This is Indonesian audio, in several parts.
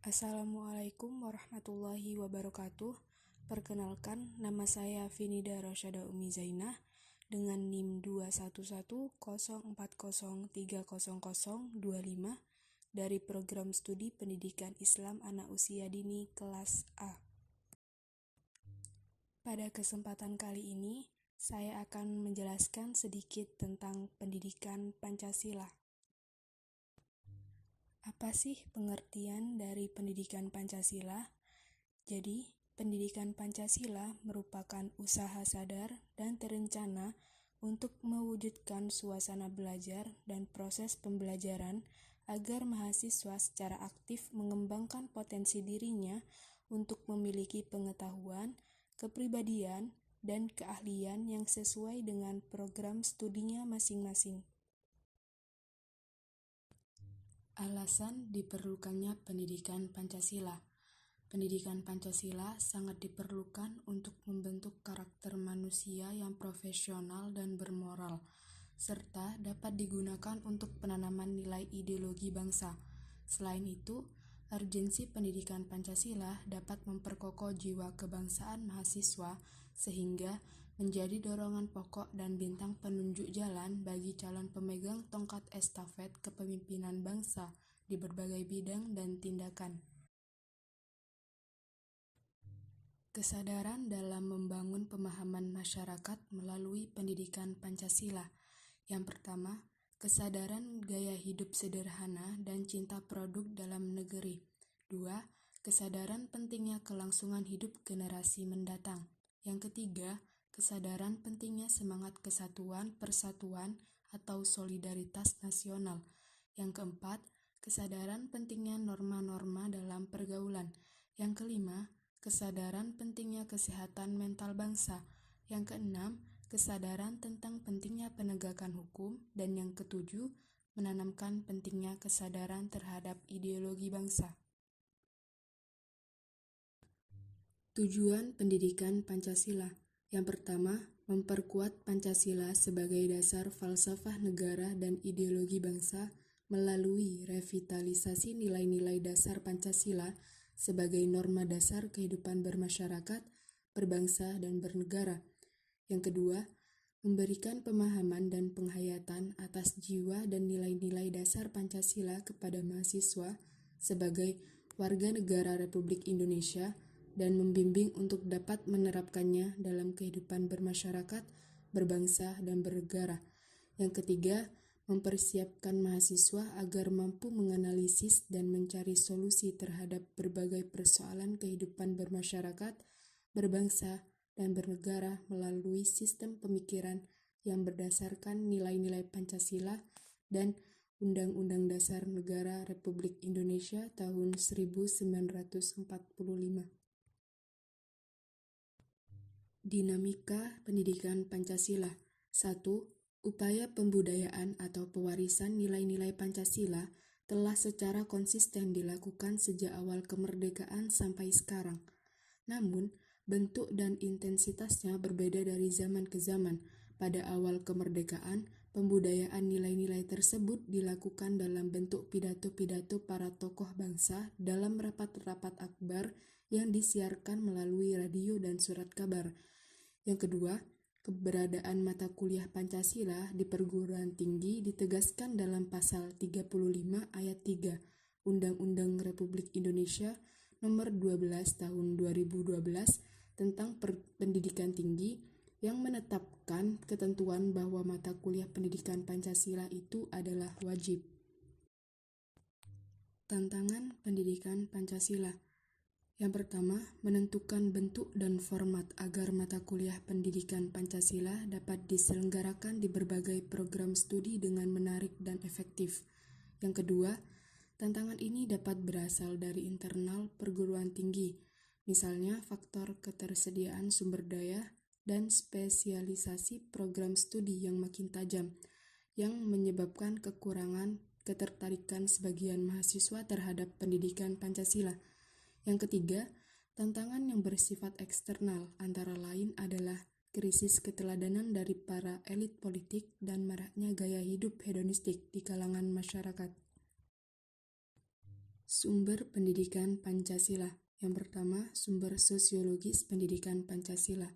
Assalamualaikum warahmatullahi wabarakatuh. Perkenalkan, nama saya Finida Rosyada Umi Zainah dengan NIM 21104030025 dari Program Studi Pendidikan Islam Anak Usia Dini kelas A. Pada kesempatan kali ini, saya akan menjelaskan sedikit tentang pendidikan Pancasila. Apa sih pengertian dari pendidikan Pancasila? Jadi, pendidikan Pancasila merupakan usaha sadar dan terencana untuk mewujudkan suasana belajar dan proses pembelajaran agar mahasiswa secara aktif mengembangkan potensi dirinya untuk memiliki pengetahuan, kepribadian, dan keahlian yang sesuai dengan program studinya masing-masing. Alasan diperlukannya pendidikan Pancasila. Pendidikan Pancasila sangat diperlukan untuk membentuk karakter manusia yang profesional dan bermoral, serta dapat digunakan untuk penanaman nilai ideologi bangsa. Selain itu, urgensi pendidikan Pancasila dapat memperkokoh jiwa kebangsaan mahasiswa sehingga menjadi dorongan pokok dan bintang penunjuk jalan bagi calon pemegang tongkat estafet kepemimpinan bangsa di berbagai bidang dan tindakan. Kesadaran dalam membangun pemahaman masyarakat melalui pendidikan Pancasila. Yang pertama, kesadaran gaya hidup sederhana dan cinta produk dalam negeri. 2. Kesadaran pentingnya kelangsungan hidup generasi mendatang. Yang ketiga, kesadaran pentingnya semangat kesatuan, persatuan, atau solidaritas nasional. Yang keempat, kesadaran pentingnya norma-norma dalam pergaulan. Yang kelima, kesadaran pentingnya kesehatan mental bangsa. Yang keenam, kesadaran tentang pentingnya penegakan hukum. Dan yang ketujuh, menanamkan pentingnya kesadaran terhadap ideologi bangsa. Tujuan pendidikan Pancasila. Yang pertama, memperkuat Pancasila sebagai dasar falsafah negara dan ideologi bangsa melalui revitalisasi nilai-nilai dasar Pancasila sebagai norma dasar kehidupan bermasyarakat, berbangsa, dan bernegara. Yang kedua, memberikan pemahaman dan penghayatan atas jiwa dan nilai-nilai dasar Pancasila kepada mahasiswa sebagai warga negara Republik Indonesia dan membimbing untuk dapat menerapkannya dalam kehidupan bermasyarakat, berbangsa, dan bernegara. Yang ketiga, mempersiapkan mahasiswa agar mampu menganalisis dan mencari solusi terhadap berbagai persoalan kehidupan bermasyarakat, berbangsa, dan bernegara melalui sistem pemikiran yang berdasarkan nilai-nilai Pancasila dan Undang-Undang Dasar Negara Republik Indonesia tahun 1945. Dinamika pendidikan Pancasila. 1. Upaya pembudayaan atau pewarisan nilai-nilai Pancasila telah secara konsisten dilakukan sejak awal kemerdekaan sampai sekarang. Namun, bentuk dan intensitasnya berbeda dari zaman ke zaman. Pada awal kemerdekaan, pembudayaan nilai-nilai tersebut dilakukan dalam bentuk pidato-pidato para tokoh bangsa dalam rapat-rapat akbar yang disiarkan melalui radio dan surat kabar. Yang kedua, keberadaan mata kuliah Pancasila di perguruan tinggi ditegaskan dalam pasal 35 ayat 3 Undang-Undang Republik Indonesia Nomor 12 Tahun 2012 tentang pendidikan tinggi yang menetapkan ketentuan bahwa mata kuliah pendidikan Pancasila itu adalah wajib. Tantangan pendidikan Pancasila. Yang pertama, menentukan bentuk dan format agar mata kuliah pendidikan Pancasila dapat diselenggarakan di berbagai program studi dengan menarik dan efektif. Yang kedua, tantangan ini dapat berasal dari internal perguruan tinggi, misalnya faktor ketersediaan sumber daya dan spesialisasi program studi yang makin tajam, yang menyebabkan kekurangan ketertarikan sebagian mahasiswa terhadap pendidikan Pancasila. Yang ketiga, tantangan yang bersifat eksternal antara lain adalah krisis keteladanan dari para elit politik dan maraknya gaya hidup hedonistik di kalangan masyarakat. Sumber pendidikan Pancasila. Yang pertama, sumber sosiologis pendidikan Pancasila.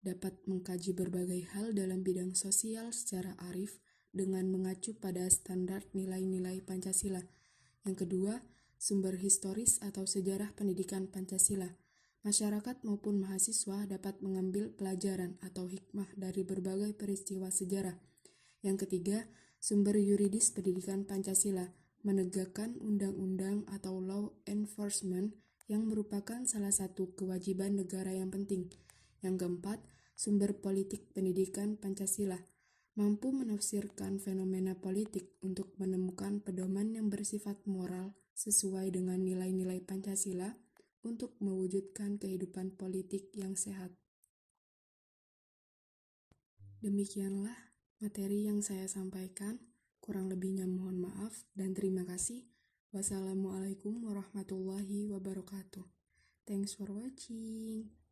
Dapat mengkaji berbagai hal dalam bidang sosial secara arif dengan mengacu pada standar nilai-nilai Pancasila. Yang kedua, sumber historis atau sejarah pendidikan Pancasila. Masyarakat maupun mahasiswa dapat mengambil pelajaran atau hikmah dari berbagai peristiwa sejarah. Yang ketiga, sumber yuridis pendidikan Pancasila, menegakkan undang-undang atau law enforcement yang merupakan salah satu kewajiban negara yang penting. Yang keempat, sumber politik pendidikan Pancasila, mampu menafsirkan fenomena politik untuk menemukan pedoman yang bersifat moral sesuai dengan nilai-nilai Pancasila untuk mewujudkan kehidupan politik yang sehat. Demikianlah materi yang saya sampaikan. Kurang lebihnya mohon maaf dan terima kasih. Wassalamualaikum warahmatullahi wabarakatuh. Thanks for watching.